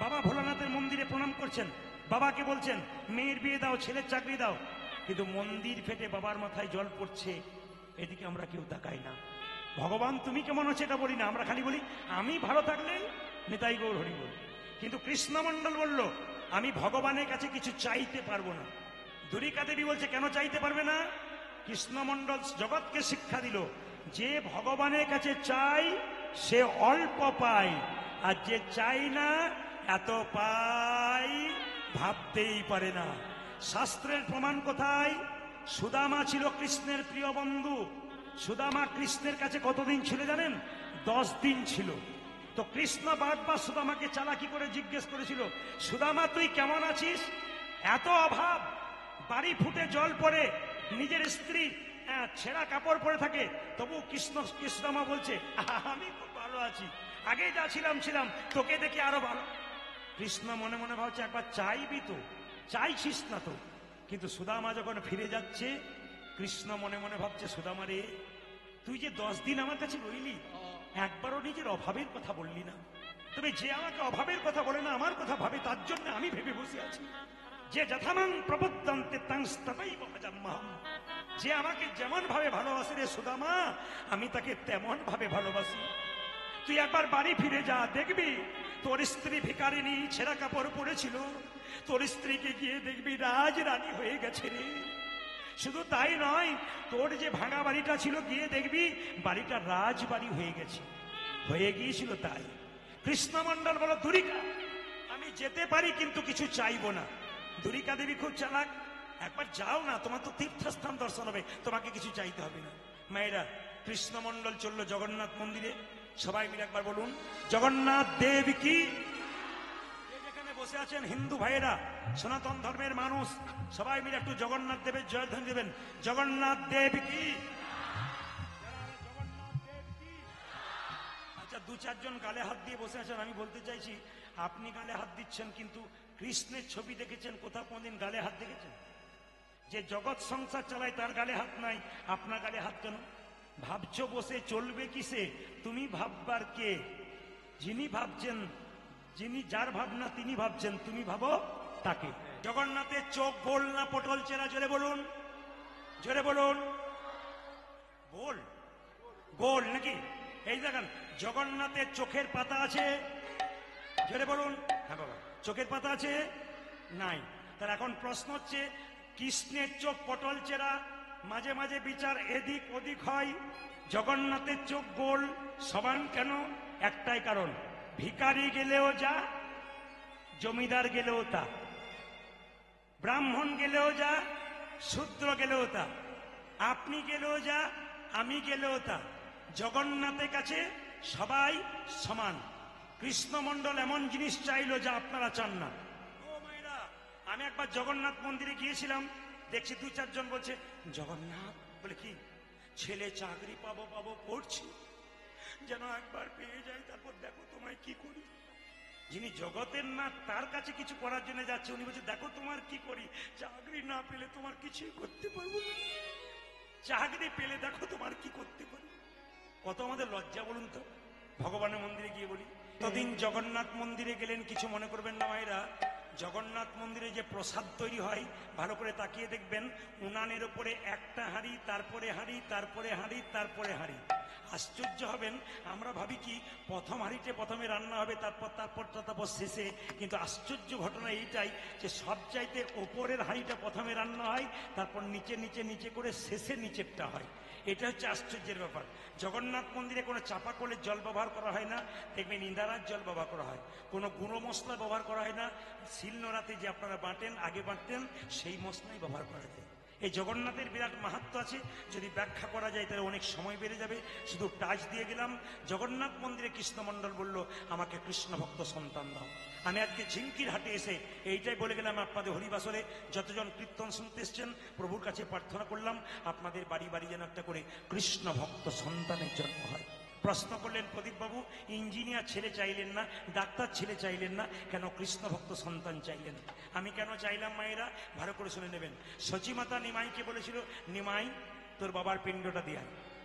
বাবা ভোলানাথের মন্দিরে প্রণাম করছেন, বাবাকে বলছেন মেয়ের বিয়ে দাও, ছেলের চাকরি দাও, কিন্তু মন্দির ফেটে বাবার মাথায় জল পড়ছে, এদিকে আমরা কেউ তাকাই না। ভগবান তুমি কেমন আছো এটা বলি না, আমরা খালি বলি আমি ভালো থাকলেই নিতাই গৌর হরি বল। কিন্তু কৃষ্ণমণ্ডল বলল, আমি ভগবানের কাছে কিছু চাইতে পারবো না। দুরিকা দেবী বলছে, কেন চাইতে পারবে না? কৃষ্ণমণ্ডল জগৎকে শিক্ষা দিল, যে ভগবানের কাছে চাই সে অল্প পায়, আর যে চাই না এত পাই ভাবতেই পারে না। শাস্ত্রের প্রমাণ কোথায়? সুদামা ছিল কৃষ্ণের প্রিয় বন্ধু। সুদামা কৃষ্ণের কাছে কতদিন ছিল জানেন? 10 দিন ছিল। তো কৃষ্ণ বারবার সুদামাকে চালাকি করে জিজ্ঞেস করেছিল, সুদামা তুই কেমন আছিস? এত অভাব, বাড়ি ফুটে জল পড়ে, নিজের স্ত্রী ছেঁড়া কাপড় পরে থাকে, তবু কৃষ্ণমা বলছে আমি খুব ভালো আছি, আগে যা ছিলাম তোকে দেখে আরো ভালো। কৃষ্ণ মনে মনে ভাবছে একবার চাইবি তো, চাইছিস না তো। কিন্তু সুদামা যখন ফিরে যাচ্ছে, কৃষ্ণ মনে মনে ভাবছে সুদামা রে, তুই যে 10 দিন আমার কাছে রইলি, একবারও নিজের অভাবের কথা বললি না। তবে যে আমাকে অভাবের কথা বলে না, আমার কথা ভাবে, তার জন্য আমি ভেবে বসে আছি। যে যথামাং প্রবুদ্ধন্তে তাংস্ততৈব ভজাম্যহম, যে আমাকে যেমন ভাবে ভালোবাসে রে সুদামা, আমি তাকে তেমন ভাবে ভালোবাসি। তুই একবার বাড়ি ফিরে যা, দেখবি তোর স্ত্রী ভিখারিনী, ছেঁড়া কাপড় পরেছিল, তোর স্ত্রীকে গিয়ে দেখবি রাজ রানী হয়ে গেছে রে। শুধু তাই নয়, তোর যে ভাঙা বাড়িটা ছিল, গিয়ে দেখবি বাড়িটা রাজবাড়ি হয়ে গেছে, হয়ে গিয়েছিল। তাই কৃষ্ণমণ্ডল বলো, দুরিকা আমি যেতে পারি কিন্তু কিছু চাইবো না। দুরিকা দেবী খুব চালাক, একবার যাও না, তোমার তো তীর্থস্থান দর্শন হবে, তোমাকে কিছু চাইতে হবে না। মায়েরা, কৃষ্ণমণ্ডল চললো জগন্নাথ মন্দিরে। সবাই মিলে একবার বলুন, জগন্নাথ দেব কি। যেখানে বসে আছেন হিন্দু ভাইয়েরা, সনাতন ধর্মের মানুষ, সবাই মিলে একটু জগন্নাথ দেবের জয়ধ্বনি দেবেন। জগন্নাথ দেব কি। আচ্ছা, 2-4 জন গালে হাত দিয়ে বসে আছেন। আমি বলতে চাইছি, আপনি গালে হাত দিচ্ছেন, কিন্তু কৃষ্ণের ছবি দেখেছেন কোথাও কোনদিন গালে হাত দেখেছেন? যে জগৎ সংসার চালায় তার গালে হাত নাই, আপনার গালে হাত কেন? ভাবছো বসে চলবে কিসে? তুমি ভাববার কে? যিনি ভাবছেন, যিনি, যার ভাবনা তিনি ভাবছেন, তুমি ভাবো তাকে। জগন্নাথের চোখ গোল না পটল চেরা? জোরে বলুন, জোরে বলুন। গোল, গোল নাকি? এই দেখেন, জগন্নাথের চোখের পাতা আছে? জোরে বলুন। হ্যাঁ বাবা, চোখের পাতা আছে? নাই। তার এখন প্রশ্ন হচ্ছে, কৃষ্ণের চোখ পটল চেরা, মাঝে মাঝে বিচার এদিক ওদিক হয়, জগন্নাথের চোখ গোল সমান কেন? একটাই কারণ, ভিখারি গেলেও যা, জমিদার গেলেও তা, ব্রাহ্মণ গেলেও যা, শূদ্র গেলেও তা, আপনি গেলেও যা, আমি গেলেও তা, জগন্নাথের কাছে সবাই সমান। কৃষ্ণমণ্ডল এমন জিনিস চাইলো যা আপনারা চান না। ও মায়েরা, আমি একবার জগন্নাথ মন্দিরে গিয়েছিলাম, দেখছি 2-4 জন বলছে জগন্নাথ, বলে কি ছেলে চাকরি পাবো পাবো করছি, যেন একবার পেয়ে যাই, তারপর দেখো তোমায় কি করি। যিনি জগতের না, তার কাছে কিছু করার জন্য যাচ্ছে, উনি বলছে দেখো তোমার কি করি, চাকরি না পেলে তোমার কিছুই করতে পারবো না, চাকরি পেলে দেখো তোমার কি করতে পারবো। কত আমাদের লজ্জা বলুন তো। ভগবানের মন্দিরে গিয়ে বলি, ততদিন জগন্নাথ মন্দিরে গেলেন, কিছু মনে করবেন না মায়েরা, জগন্নাথ মন্দিরে যে প্রসাদ তৈরি হয়, ভালো করে তাকিয়ে দেখবেন, উনানের উপরে একটা হাঁড়ি, তারপরে হাঁড়ি, তারপরে হাঁড়ি, তারপরে হাঁড়ি। আশ্চর্য হবেন, আমরা ভাবি কি প্রথম হাঁড়িতে প্রথমে রান্না হবে, তারপর শেষে। কিন্তু আশ্চর্য ঘটনা এইটাই যে সব চাইতে ওপরের হাঁড়িটা প্রথমে রান্না হয়, তারপর নিচে নিচে নিচে করে শেষে নিচেরটা হয়। এটা হচ্ছে আশ্চর্যের ব্যাপার। জগন্নাথ মন্দিরে কোনো চাপা কলের জল ব্যবহার করা হয় না, দেখবেন ইন্দারার জল ব্যবহার করা হয়। কোনো গুঁড়ো মশলা ব্যবহার করা হয় না, শিলনোড়াতে যে আপনারা বাটেন, আগে বাটতেন সেই মশলাই ব্যবহার করা যায়। এই জগন্নাথের বিরাট মাহাত্ম্য আছে, যদি ব্যাখ্যা করা যায় তাহলে অনেক সময় বেড়ে যাবে, শুধু টাচ দিয়ে গেলাম। জগন্নাথ মন্দিরে কৃষ্ণমণ্ডল বলল, আমাকে কৃষ্ণ ভক্ত সন্তান দাও। আমি আজকে ঝিঙ্কির হাটে এসে এইটাই বলে গেলাম আপনাদের হরিবাসরে, যতজন কীর্তন শুনতে এসছেন, প্রভুর কাছে প্রার্থনা করলাম আপনাদের বাড়ি বাড়ি যেন একটা করে কৃষ্ণ ভক্ত সন্তানের জন্ম হয়। প্রশ্ন করলেন, প্রদীপবাবু ইঞ্জিনিয়ার ছেলে চাইলেন না, ডাক্তার ছেলে চাইলেন না, কেন কৃষ্ণ ভক্ত সন্তান চাইলেন? আমি কেন চাইলাম মায়েরা, ভালো করে শুনে নেবেন। সচিমাতা নিমাইকে বলেছিল, নিমাই তোর বাবার পিণ্ডটা দিয়া।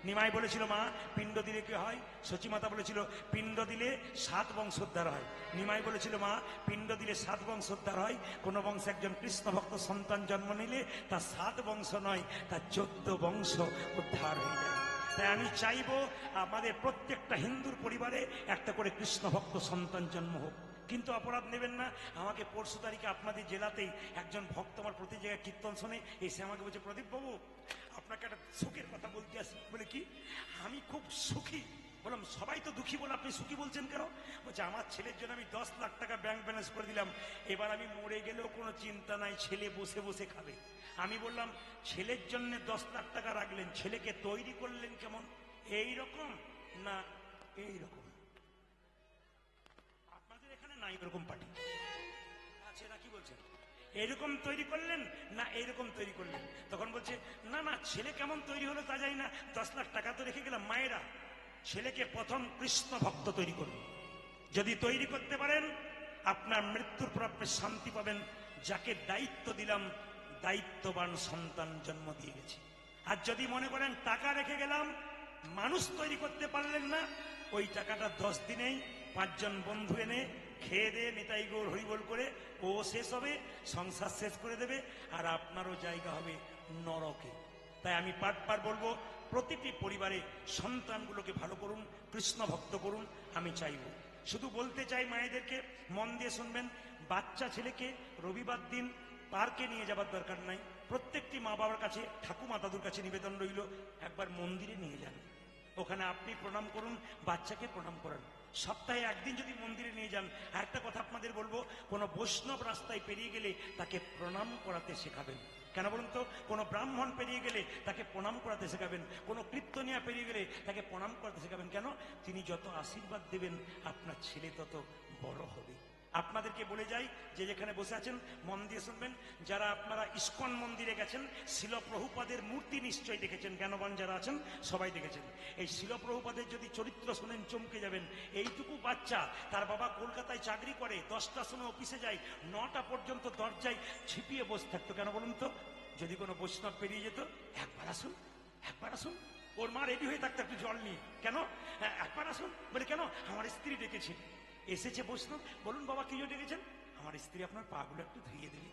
নিমাই বলেছিল, মা পিণ্ড দিলে কি হয়? সচিমাতা বলেছিল, পিণ্ড দিলে 7 বংশোদ্ধার হয়। নিমাই বলেছিল, মা পিণ্ড দিলে 7 বংশোদ্ধার হয়, কোন বংশে একজন কৃষ্ণ ভক্ত সন্তান জন্ম নিলে তার 7 বংশ নয়, তার 14 বংশ উদ্ধার হয়ে যায়। তাই আমি চাইবো আমাদের প্রত্যেকটা হিন্দুর পরিবারে একটা করে কৃষ্ণ ভক্ত সন্তান জন্ম হোক। কিন্তু অপরাধ নেবেন না, আমাকে 25 তারিখে আপনাদের জেলাতেই একজন ভক্ত আমার প্রতি জায়গায় কীর্তন শোনে, এসে আমাকে বলছে, প্রদীপ বাবু আপনাকে একটা সুখের কথা বলতে আসি। বলে কি? আমি খুব সুখী। বললাম সবাই তো দুঃখী বলে আপনি সুখী বলছেন কেন? বলছে আমার ছেলের জন্য আমি 10 লাখ টাকা ব্যাংক ব্যালেন্স করে দিলাম, এবার আমি মরে গেলেও কোনো চিন্তা নাই, ছেলে বসে বসে খাবে। আমি বললাম ছেলের জন্য 10 লাখ টাকা রাখলেন, ছেলেকে তৈরি করলেন কেমন? এই রকম না এই রকম? আপনাদের এখানে না এরকম পার্টি আছে না? কি বলছেন? এরকম তৈরি করলেন না এইরকম তৈরি করলেন? তখন বলছে না না, ছেলে কেমন তৈরি হলো তা জানি না, 10 লাখ টাকা তো রেখে গেলাম। মায়েরা, ছেলেকে প্রথম কৃষ্ণ ভক্ত তৈরি করুন। যদি তৈরি করতে পারেন আপনার মৃত্যুর পর আপনি শান্তি পাবেন। যাকে দায়িত্ব দিলাম দায়িত্ববান সন্তান জন্ম দিয়ে গেছে। আর যদি মনে করেন টাকা রেখে গেলাম, মানুষ তৈরি করতে পারলেন না, ওই টাকাটা 10 দিনেই 5 জন বন্ধু এনে খেয়ে দিয়ে নিতাই গৌর হরিবোল করে ও শেষ হবে, সংসার শেষ করে দেবে, আর আপনারও জায়গা হবে নরকে। তাই আমি বারবার বলবো প্রতিটি পরিবারে সন্তানগুলোকে ভালো করুন, কৃষ্ণ ভক্ত করুন। আমি চাইব, শুধু বলতে চাই মায়েদেরকে, মন দিয়ে শুনবেন, বাচ্চা ছেলেকে রবিবার দিন পার্কে নিয়ে যাবার দরকার নাই। প্রত্যেকটি মা বাবার কাছে, ঠাকুমা দাদুর কাছে নিবেদন রইল, একবার মন্দিরে নিয়ে যান, ওখানে আপনি প্রণাম করুন, বাচ্চাকে প্রণাম করান। সপ্তাহে একদিন যদি মন্দিরে নিয়ে যান। আর একটা কথা আপনাদের বলবো, কোনো বৈষ্ণব রাস্তায় পেরিয়ে গেলে তাকে প্রণাম করাতে শেখাবেন। কেন বলুন তো? কোনো ব্রাহ্মণ পেরিয়ে গেলে তাকে প্রণাম করাতে শেখাবেন, কোনো কীর্তনিয়া পেরিয়ে গেলে তাকে প্রণাম করাতে শেখাবেন। কেন? তিনি যত আশীর্বাদ দেবেন আপনার ছেলে তত বড় হবে। আপনাদেরকে বলে যাই, যে যেখানে বসে আছেন মন দিয়ে শুনবেন, যারা আপনারা ইস্কন মন্দিরে গেছেন, শিল প্রভুপাদের মূর্তি নিশ্চয়ই দেখেছেন, জ্ঞানবান যারা আছেন সবাই দেখেছেন। এই শিল প্রভুপাদের যদি চরিত্র শোনেন চমকে যাবেন। এইটুকু বাচ্চা, তার বাবা কলকাতায় চাকরি করে, 10টার সময় অফিসে যায়, 9টা পর্যন্ত দরজায় ছিপিয়ে বসে থাকতো। কেন বলুন তো? যদি কোনো বৈষ্ণব পেরিয়ে যেত, একবার আসুন একবার আসুন। ওর মা রেডি হয়ে থাকতো একটু জল নিয়ে। কেন? একবার আসুন। বলে কেন? আমার স্ত্রী ডেকেছে। এসেছে বৈষ্ণব, বলুন বাবা কি জন্য ডেকেছেন? আমার স্ত্রী আপনার পাগুলো একটু ধুইয়ে দিবি।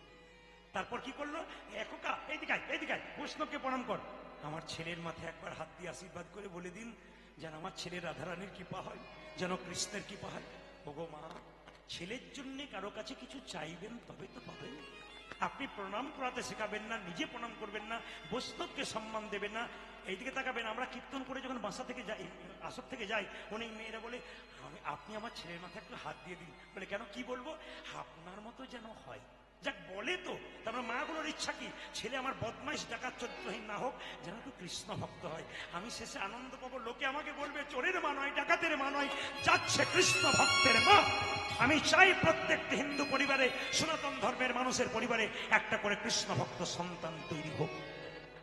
তারপর কি করলো? একা এইদিকে এইদিকে, বৈষ্ণবকে প্রণাম কর। আমার ছেলের মাথায় একবার হাত দিয়ে আশীর্বাদ করে বলে দিন, যেন আমার ছেলের রাধারানীর কৃপা হয়, যেন কৃষ্ণের কৃপা হয়। ওগো মা, ছেলের জন্য কারো কাছে কিছু চাইবেন তবে তো পাবেন। আপনি প্রণাম করাতে শেখাবেন না, নিজে প্রণাম করবেন না, বৈষ্ণবকে সম্মান দেবেন না। এইদিকে তাকাবেন। আমরা কীর্তন করে যখন বাসা থেকে যাই, আসর থেকে যাই, অনেক মেয়েরা বলে আপনি আমার ছেলের মাথায় একটু হাত দিয়ে দিন। বলে কেন? কি বলবো? আপনার মতো যেন হয়। যাক বলে তো, তারপরে মাগুলোর ইচ্ছা কি? ছেলে আমার বদমাইশ ডাকাত চরিত্রহীন না হোক, যেন একটু কৃষ্ণ ভক্ত হয়। আমি শেষে আনন্দ পাবো, লোকে আমাকে বলবে চোরের মা নয়, ডাকাতের মা নয়, যাচ্ছে কৃষ্ণ ভক্তের মা। আমি চাই প্রত্যেকটি হিন্দু পরিবারে, সনাতন ধর্মের মানুষের পরিবারে একটা করে কৃষ্ণ ভক্ত সন্তান তৈরি হোক।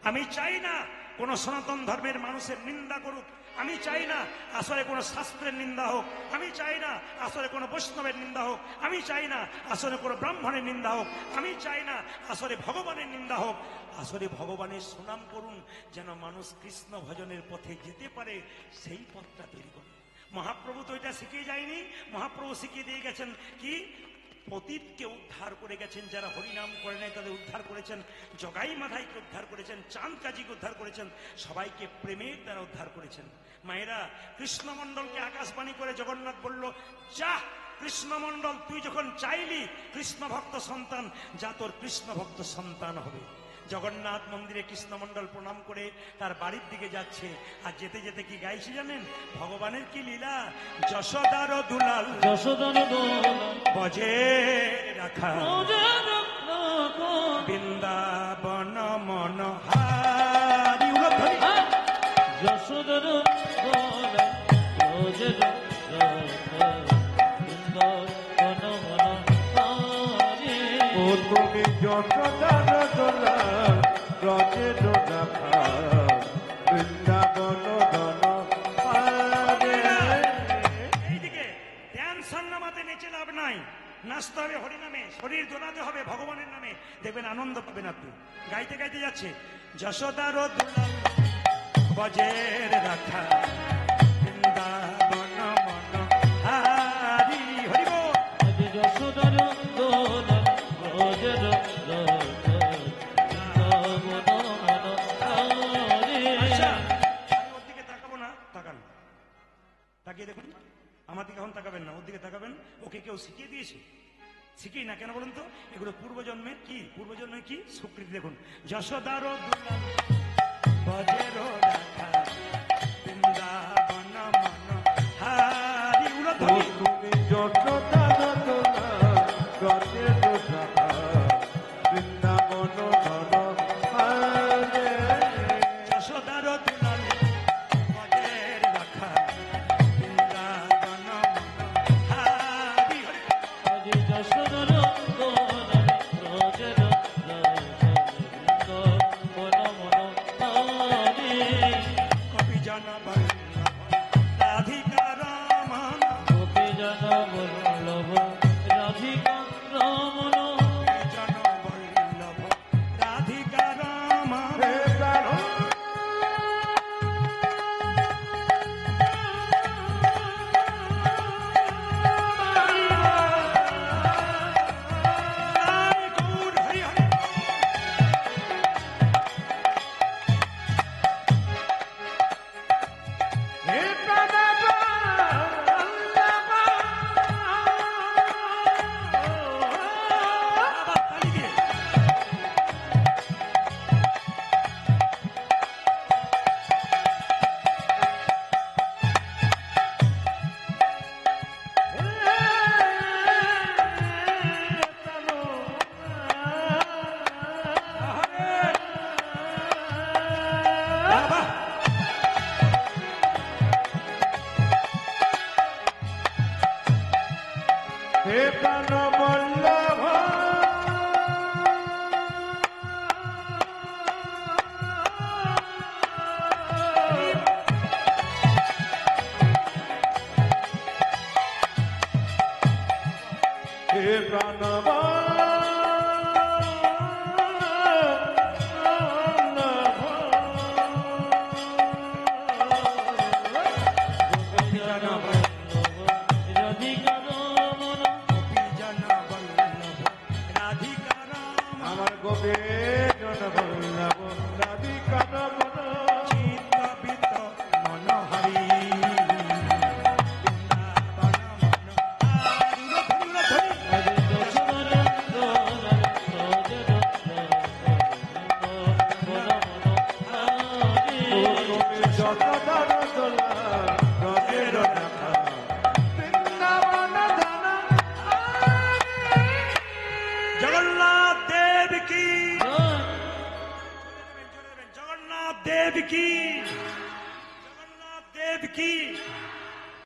আমি চাই না কোন সনাতন ধর্মের মানুষের নিন্দা করুক। আমি চাই না আসলে কোনো শাস্ত্রের নিন্দা হোক। আমি চাই না আসলে কোনো বৈষ্ণবের নিন্দা হোক। আমি চাই না আসলে কোনো ব্রাহ্মণের নিন্দা হোক। আমি চাই না আসলে ভগবানের নিন্দা হোক। আসলে ভগবানের সুনাম করুন, যেন মানুষ কৃষ্ণ ভজনের পথে যেতে পারে, সেই পথটা তৈরি করুন। মহাপ্রভু তো এটা শিখিয়ে যায়নি, মহাপ্রভু শিখিয়ে দিয়ে গেছেন কি? পতিতকে উদ্ধার করে গেছেন, যারা হরিনাম করে নাই তাদের উদ্ধার করেছেন, জগাই মাধাইকে উদ্ধার করেছেন, চাঁদ কাজীকে উদ্ধার করেছেন, সবাইকে প্রেমের দ্বারা উদ্ধার করেছেন। মায়েরা, কৃষ্ণমণ্ডলকে আকাশবাণী করে জগন্নাথ বলল, যা কৃষ্ণমণ্ডল, তুই যখন চাইলি কৃষ্ণ ভক্ত সন্তান, যা তোর কৃষ্ণ ভক্ত সন্তান হবে। জগন্নাথ মন্দিরে কৃষ্ণমণ্ডল প্রণাম করে তার বাড়ির দিকে যাচ্ছে, আর যেতে যেতে কি গাইছে জানেন? ভগবানের কি লীলা! যশোদার দুলাল, যশোদার দুলাল বজে রাখা, বৃন্দাবন মনোহারি। যশোদার দুলাল বজে রাখা, বৃন্দাবন মনোহারি। ও তুমি যশোদার দুলাল বজে রাখা, বৃন্দাবন মনোহারি। এইদিকে ধ্যান সন্নামাতে নেচে লাভ নাই, নাচতে হবে হরিনামে, শরীর দোলাতে হবে ভগবানের নামে, দেখবেন আনন্দ পাবেন আপনি। গাইতে গাইতে যাচ্ছে, যশোদার দুলাল বজের রাখা, বৃন্দাবন মনোহারি। হরি বল। যশোদার দুলাল বজে রাখা, বৃন্দাবন মনোহারি। আচ্ছা, আমি ওর দিকে তাকাবো না, তাকান, তাকিয়ে দেখুন। আমার দিকে এখন তাকাবেন না, ওর দিকে তাকাবেন। ওকে কেউ শিখিয়ে দিয়েছে? শিখিয়ে না। কেন বলুন তো? এগুলো পূর্বজন্মের কি, পূর্বজন্মের কি স্বীকৃতি। দেখুন, যশোদার দুলাল বজের রাখা, বৃন্দাবন মনোহারি। হে প্রাণ বল্লভ হে প্রাণ রাধিকা রমন গোপীজন বল্লভ রাধিকা রাম আমার গোপে জন বল্লভ রাধিকা রমণ চিত্তবিত মনোহরি যশোদার দোলা রজের দেখা বৃন্দাবন জানা জগন্নাথ দেব কি জগন্নাথ দেব কি জগন্নাথ দেব কি